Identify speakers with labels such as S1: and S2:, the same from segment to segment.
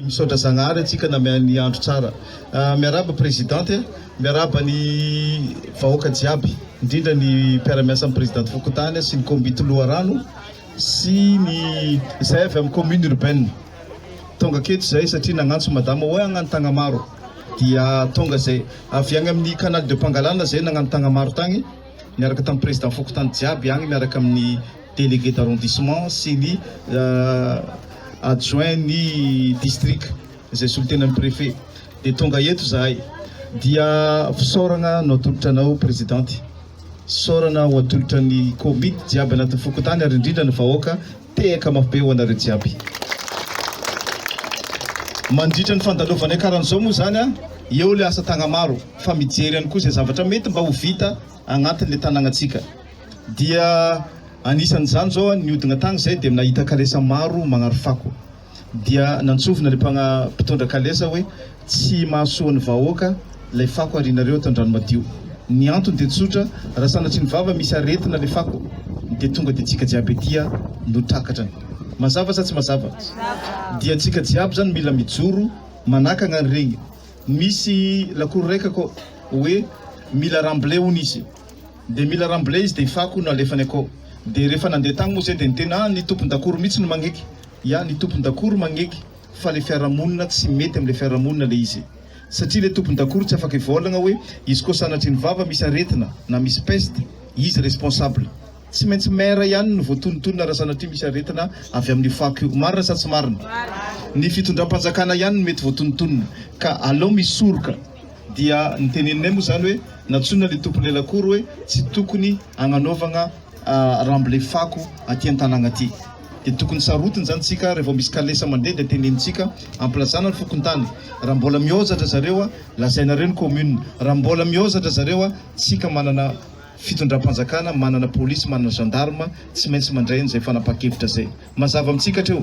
S1: Misaotra Zagnahary antsika namany andro tsara. Miaraba présidente, miaraba ny vahoaka jiaby, indrindra ny mpiara-miasa amin'ny présidente Fokotany sy ny komity Loharano sy ny izay avy amin'ny commune urbaine. Tonga aketo zay satria nagnantso madama hoe hagnano tagna maro dia tonga zay avy agny amin'ny canal de Pangalana zay nagnano tagna maro tagny miaraka tamin'ny président Fokotany jiaby agny miaraka amin'ny délégué d'arrondissement sy ny adjoint ny district zay solotenan'ny préfet de tonga eto zahay dia fisaorana no atolotranao présidente, saorana ho atolotra ny komity jiaby anatin'ny Fokotany ary indrindra ny vahoaka tehaka mafy be ho anareo jiaby. Mandritra ny fandalovana karan'izao moa zany eo le asa tagna maro fa mijery ihany koa zay zavatra mety mba ho vita agnatin'le tanàgnatsika. Dia anisan'izany zao ny hodina tagny zay dia nahita kalesa maro magnaro fako. Dia nantsovina le mpitondra kalesa hoe tsy mahasoa ny vahoaka le fako arinareo ato andrano madio. Ny antony dia tsotra, raha sanatry ny vava misy aretina le fako dia tonga dia tsika jiaby etya no trakatrany. Mazava sa tsy mazava? Dia tsika jiaby zany mila mijoro manakagna regny. Misy lakoro raika ko hoe mila ramble hony izy. Dia mila ramble izy dia fako no alefany akao. Dia rehefa nandeha tagny moa zay dia nitena ny tompon-dakoro mihitsy no magneky. Ya ny tompon-dakoro magneky fa le fiarahamonina tsy mety amin'le fiarahamonina le izy. Satria le tompon-dakoro tsy afaka hivolagna hoe izy koa sanatry ny vava misy aretina na misy peste, izy responsable. Tsy maintsy maire ihany no voatonontonona raha sanatria misy aretina avy amin'ny fako io. Marina sa tsy marina? Ny fitondram-panjakana ihany no mety voatonontonona ka alao misoroka. Dia niteneninay moa zany hoe natsona le tompon'le lakoro hoe tsy tokony agnanaovagna ramble fako aty an-tanàgna aty. Dia tokony sarotiny zany tsika rehefa misy kalesa mandeha dia tenenintsika amplazana ny Fokotany. Raha mbola miozatra zareo lazainareo ny commune. Raha mbola miozatra zareo tsika manana fitondram-panjakana, manana polisy, manana gendarme, tsy maintsy mandray an'izay fanapa-kevitra zay. Mazava amintsika hatreo.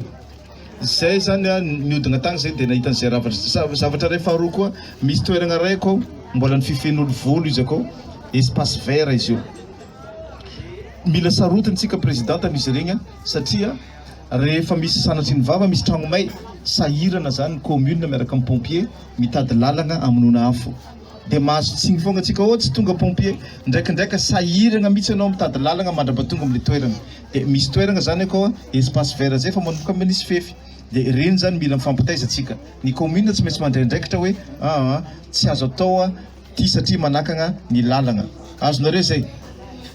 S1: Zay zany ny hodina tagny zay dia nahitan'izay zavatra ray faharoa koa misy toerana ray akao mbola ny fifen'olo volo izy akao, espace vert izy io. Mila sarotiny tsika présidente amin'izy regny satria rehefa misy sanatry ny vava misy tragno may sahirana zany ny commune miaraka amin'ny pompier mitady lalagna amonoana afo. Dia mahazo tsigny foagna tsika ohatsy tonga pompier ndraikindraika sahirana mihitsy anao mitady lalagna mandrapatonga amin'le toerana. Dia misy toerana zany akao espace vert zay fa manomboka amin'isy fefy. Dia reny zany mila mifampitaiza tsika. Ny commune tsy maintsy mandray ndraikitra hoe tsy azo atao ty satria manakagna ny lalagna. Azonareo zay?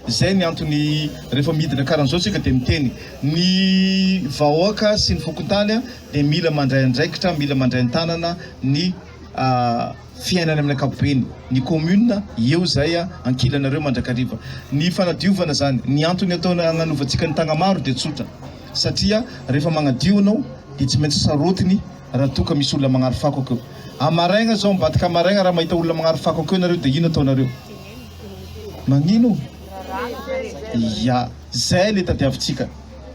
S1: Zay ny antony rehefa midina karan'izao tsika dia miteny ny vahoaka sy ny Fokotany dia mila mandray andraikitra, mila mandray an-tanana ny fiainana amin'ny ankapobeny. Ny commune eo zay ankilanareo mandrakariva. Ny fanadiovana zany, ny antony atao agnanovantsika ny tagna maro dia tsotra. Satria rehefa magnadio anao dia tsy maintsy sarotiny raha toka misy olona magnaro fako akeo. Amaraigna zao mibadika amaraigna raha mahita olona magnaro fako akeo nareo dia ino ataonareo? Magnino? Ya, zay le tadiavintsika.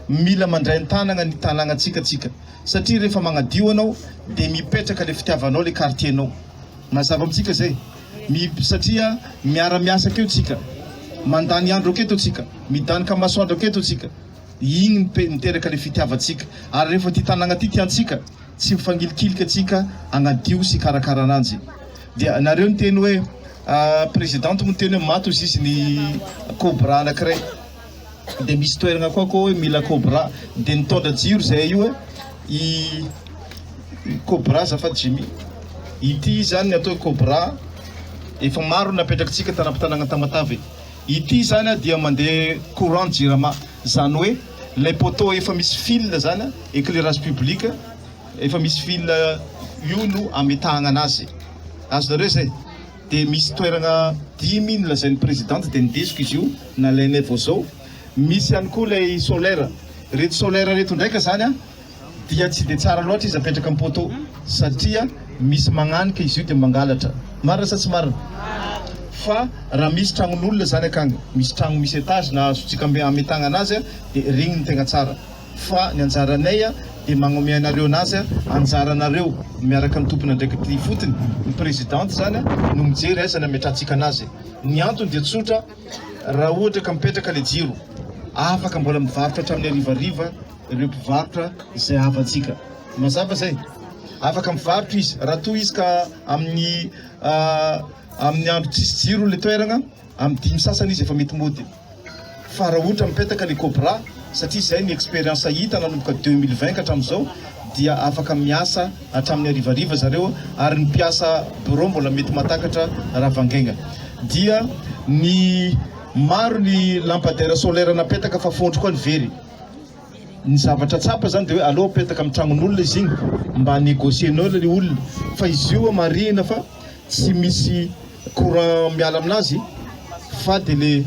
S1: Mila mandray an-tanagna ny tanàgnatsika tsika. Satria rehefa magnadio anao dia mipetraka le fitiavanao le quartier-nao. Mazava amintsika zay. Satria miara-miasa akeo tsika. Mandany andro aketo tsika. Midanika masoandro aketo tsika. Igny miteraka le fitiavatsika. Ary rehefa ty tanàgna ty tiantsika, tsy mifangilikilika tsika agnadio sy karakara ananjy. Dia nareo ny teny hoe présidente mo teny hoe mato izy ny cobra anankiray. Dia misy toerana koa hoe mila cobra. Dia nitondra jiro zay io i cobra zafady Jimmy. Ity zany atao cobra efa maro napetrakatsika tanam-pitanàgna Tamatavy. Ity zany dia mandeha courant jirama. Zany hoe le poteau efa misy fil zany éclairage public efa misy fil io no ametahagna anazy. Azonareo zay? Dia misy toerana 10 000 lazain'ny présidente dia nindesiko izy io nalainay vao zao. Misy ihany koa ilay solaire. Reto solaire reto ndraika zany dia tsy dia tsara loatra izy apetraka amin'ny poteau satria misy magnanika izy io dia mangalatra. Marina sa tsy marina? Fa raha misy tragnon'olona zany akagny, misy tragno misy étage na azotsika ametahagna anazy dia regny no tegna tsara. Fa ny anjaranay dia magnome anareo anazy anjaranareo miaraka amin'ny tompony ndraiky ty fotony ny présidente zany no mijery aiza nametrahantsika anazy. Ny antony dia tsotra, raha ohatra ka mipetraka le jiro afaka mbola mivarotra hatramin'ny arivariva ireo mpivarotra izay avantsika. Mazava zay, afaka mivarotra izy raha toa izy ka amin'ny andro tsisy jiro le toerana, amin'ny dimy sasany izy efa mety mody. Fa raha ohatra mipetaka le cobra, satria zay ny expérience hita nanomboka 2020 ka hatramin'izao, dia afaka miasa hatramin'ny arivariva zareo ary ny mpiasa bureau mbola mety matakatra raha vangaina. Dia ny maro ny lampadaire solaire napetaka fa fondro koa ny very. Ny zavatra tsapa zany dia hoe aleo apetaka amin'ny tragnon'olona izy igny mba négocienao le olona, fa izy io marina fa tsy misy courant miala aminazy, fa dia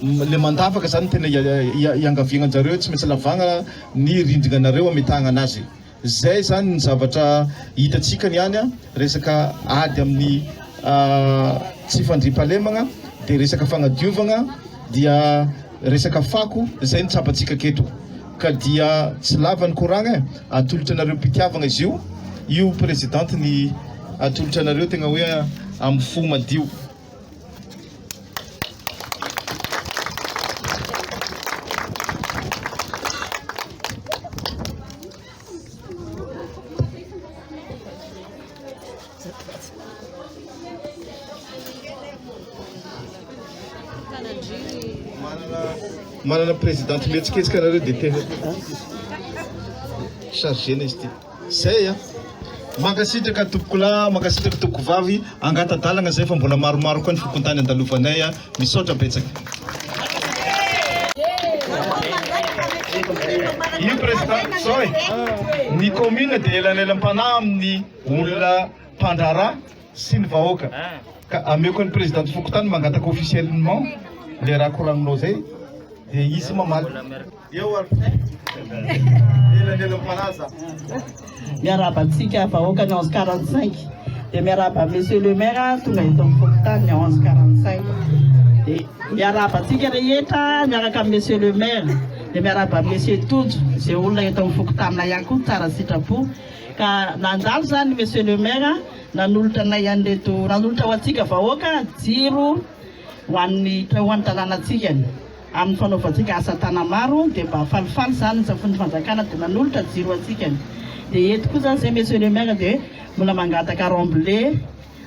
S1: le mandavaka zany tena iangaviagnan-jareo, tsy maintsy lavagna ny rindrinanareo ametahana anazy. Zay zany ny zavatra hitatsika ny any resaka ady amin'ny tsy fandriampahalemana, dia resaka fagnadiovana, dia resaka fako, zay ny tsapatsika keto. Ka dia tsy lava ny courant atolotra anareo mpitiavana izy io présidente ny atolotra anareo tegna hoe amin'ny fo madio. Manana présidente mihetsiketsika anareo dia tena chargena izy ty. Zay mankasitraka tompokolahy, mankasitraka tompoko vavy, angatadalana zay fa mbola maromaro koa ny fokontany andalovanay misaotra betsaka. Io président sao ny commune dia elanelam-panahy amin'ny olona mpandraharaha sy ny vahoaka. Ka ameko ny présidente fokontany mangataka officiellement le raha koragninao zay dia izy mamaly. Eo ary elanelam-panahy za.
S2: Miaraba antsika vahoaka ny 11:45 dia miaraba monsieur le maire tonga eto amin'ny fokontany 11:45 dia miaraba antsika rehetra miaraka amin'ny monsieur le maire dia miaraba monsieur Tojo izay olona eto amin'ny fokontany ihany koa tsara sitrapo. Ka nandalo zany monsieur le maire nanolotra anay an'reto, nanolotra ho antsika vahoaka jiro ho an'ny tanànantsika amin'ny fanaovantsika asa tana maro, dia mba falifaly zany safon'ny fanjakana dia nanolotra jiro antsika. Dia eto koa zany zay monsieur le maire dia mbola mangataka remblai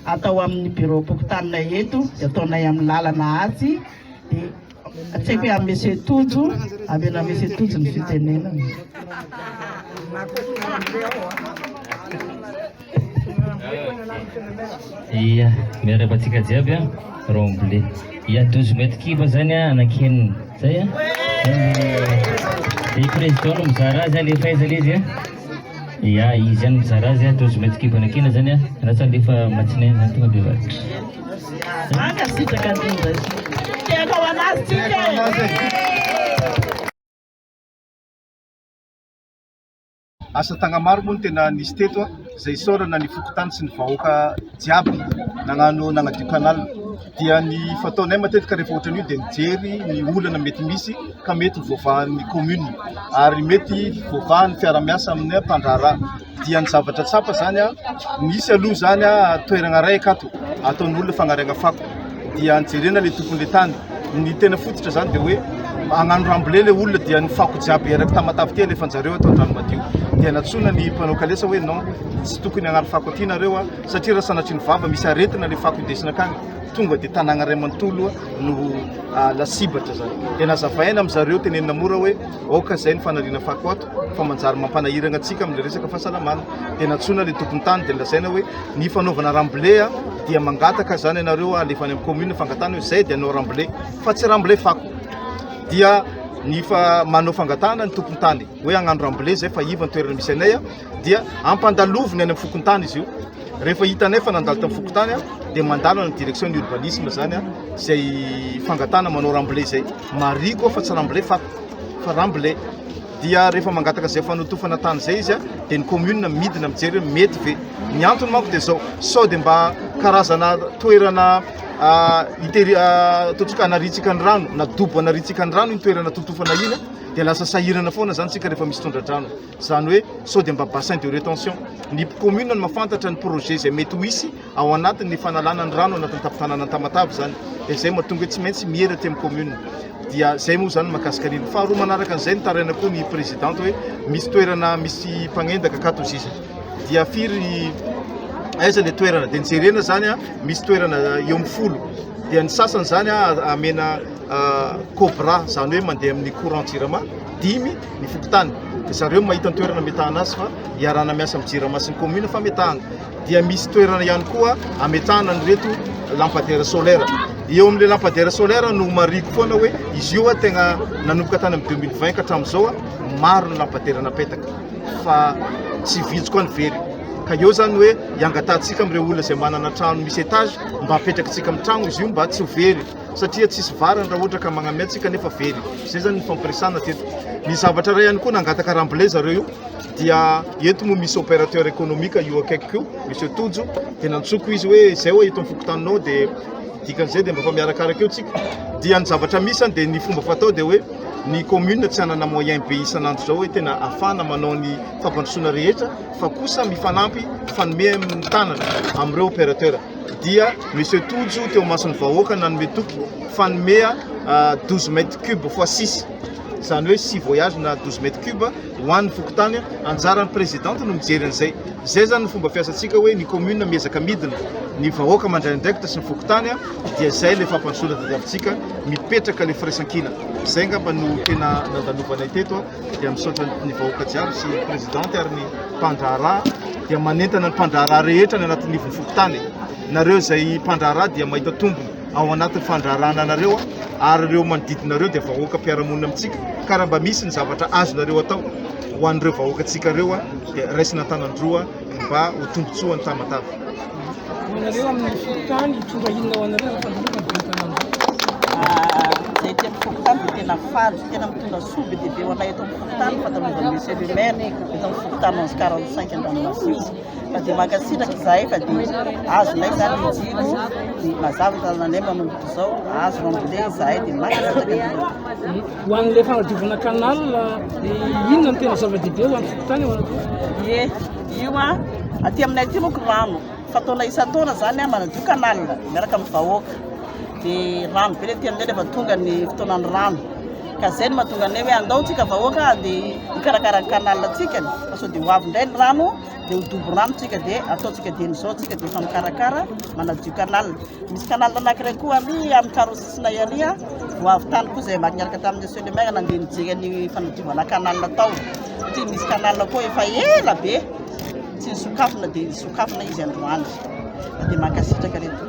S2: atao amin'ny bureau pokotaninay eto, dia ataonay amin'ny lalana atsy. Dia atsaiko hoe amin'ny monsieur Tojo, avena monsieur Tojo ny fitenenana.
S3: Iya, miaraba antsika jiaby remblai. Iya, 12 mètres kiba zany anakenina zay dia président no mizara azy alefa aiza le izy Iya, izy zany mizara azy 12 mètres kiba anakena zany anasa lefa matsinainy zany tonga dia vary.
S2: Mankasitraka indrindra tiaka ho anazy tsika.
S1: Asa tagna maro moa tena nisy teto zay isaorana ny fokontany sy ny vahoaka jiaby nagnadio canal. Dia ny fataonay matetika rehefa ohatran'io dia mijery ny olana mety misy ka mety voavahan'ny commune ary mety voavahan'ny fiara-miasa amin'ny mpandraharaha. Dia ny zavatra tsapa zany misy aloha zany toerana ray akato ataon'olona fagnariagna fako, dia nijerena le tompon'le tany. Ny tena fototra zany dia hoe agnano remblai le olona dia ny fako jiaby eraky tamatavy ty alefanjareo atao andrano madio. Dia natsona ny mpanao kalesa hoe non, tsy tokony agnano fako aty nareo satria raha sanatry ny vava misy aretina le fako indesina akagny, tonga dia tanàgna ray manontolo no lasibatra zany. Dia nazavaina amin'izareo tenenina mora hoe oka zay ny fanariana fako ato fa manjary mampanahirana antsika amin'le resaka fahasalamana. Dia natsona le tompony tany dia lazaina hoe ny fanaovana remblai dia mangataka zany ianareo alefany amin'ny commune fangatana hoe zay dia anao remblai fa tsy remblai fako. Dia ny manao fangatana ny tompony tany hoe agnano remblai zay fa iva ny toerana misy anay dia ampandaloviny any amin'ny fokontany izy io. Rehefa hitanay fa nandalo tamin'ny fokontany dia mandalo any direction ny urbanisme zany zay fangatana manao remblai zay. Mariko fa tsy remblai fako fa remblai. Dia rehefa mangataka zay fanotofana tany zay izy dia ny commune midina mijery mety ve. Ny antony manko dia zao sao dia mba karazana toerana totrika anaritsika ny rano na dobo anaritsika ny rano iny toerana totofana iny dia lasa sahirana foana zany tsika rehefa misy tondradrano zany hoe sao dia mba bassin de rétention ny commune ny mafantatra ny projet zay mety ho isy ao anatiny fanalana ny rano anatin'ny tapitanana ny Tamatavy zany dia zay mahatonga hoe tsy maintsy mihera ty amin'ny commune dia zay moa zany mahakasika an'iny faharoa manaraka an'izay ny taraina koa ny présidente hoe misy toerana misy mpagnendaka akato izy dia firy aiza le toerana dia nijerena zany a misy toerana eo amin'ny 10 dia ny sasany zany a amena Cobra zany hoe mandeha amin'ny courant Jirama 5 ny fokotany dia zareo mahita ny toerana metahana azy fa iarana miasa amin'ny Jirama sy ny commune fa metahana dia misy toerana ihany koa ametahana ny reto lampadaire solaire eo amin'le lampadaire solaire no mariko foana hoe izy io tegna nanomboka tany amin'ny 2020 ka hatramin'izao maro ny lampadaire napetaka fa tsy vitsy koa ny very ka eo zany hoe iangatatsika amin'ireo olona izay manana trano misy étage mba apetrakatsika amin'ny trano izy io mba tsy ho very satria tsisy varany raha ohatra ka magnametsika nefa very zay zany ny fampiresana teto ny zavatra ray ihany koa nangataka ramble zareo io dia eto moa misy opérateur économique io akaiky io monsieur Tojo dia nantsoko izy hoe zay hoe eto mifokotaninao dia dikan'izay dia mba fa miarakaraka eo tsika dia ny zavatra misy dia ny fomba fatao dia hoe ny commune tsy hanana moyen be isanandro zao hoe tena afana manao ny fampandrosoana rehetra fa kosa mifanampy fanome amin'ny tanana amin'ireo opérateur dia monsieur Tojo teo mason'ny vahoaka nanome toky fanomea 12 mètres cubes fois 6 zany hoe 6 voyage na 12 mètres cubes ho an'ny fokotany anjaran'ny présidente no mijery an'izay zay zany ny fomba fiasantsika hoe ny commune miezaka midina ny vahoaka mandraindraikitra sy ny fokotany dia zay le fampandrosoana tadiavintsika mipetraka le firaisankina zay ngamba no tena nandalovanay teto dia misaotra ny vahoaka jiaby sy présidente ary ny mpandraharaha dia manentana ny mpandraharaha rehetra ny anatin'ny ivon'ny fokotany nareo zay mpandraharaha dia mahita tombony ao anatin'ny fandraharahana anareo ary ireo manodidinareo dia vahoaka mpiaramonina amintsika ka raha mba misy ny zavatra azonareo atao ho an'ireo vahoaka antsika reo dia raisina tanandroa mba ho tombotsoa ny Tamatavy.
S4: Anareo amin'ny fokotany tonga inona ho anareo rehefa
S2: zay ty amin'ny fokotany dia tena faly tena mitondra soa be dia be ho anay eto amin'ny fokotany fatalovany monsieur le maire eto amin'ny fokotany 1145 Andranomasina fa dia mankasitraka izahay fa dia azonay zany mijiro dia mazava tananay manomboka izao azo ramble izahay dia mankasitraka
S4: ho an'ilay fanadiovana canal inona no tena zava-dehibe ho an'ny fokotany ao anareo?
S2: Io aty aminay aty moko rano fataona isan-taona zany manadio canal miaraka amin'ny vahoaka dia rano be le tianay rehefa tonga ny fotoanan'ny rano ka zay no mahatonga anay hoe andao tsika vahoaka dia hikarakara ny canal tsika fa sao dia ho avy indray ny rano dia ho dobo rano tsika dia ataotsika dia n'izao tsika dia efa mikarakara manadio canal misy canal anankiray koa ary amin'ny karosisina ary ho avy tany koa zay makiaraka tamin'ny monsieur le maire nandeha nijery ny fanadiovana canal tao satria misy canal koa efa ela be tsy sokafina dia sokafina izy androany dia mankasitraka reto.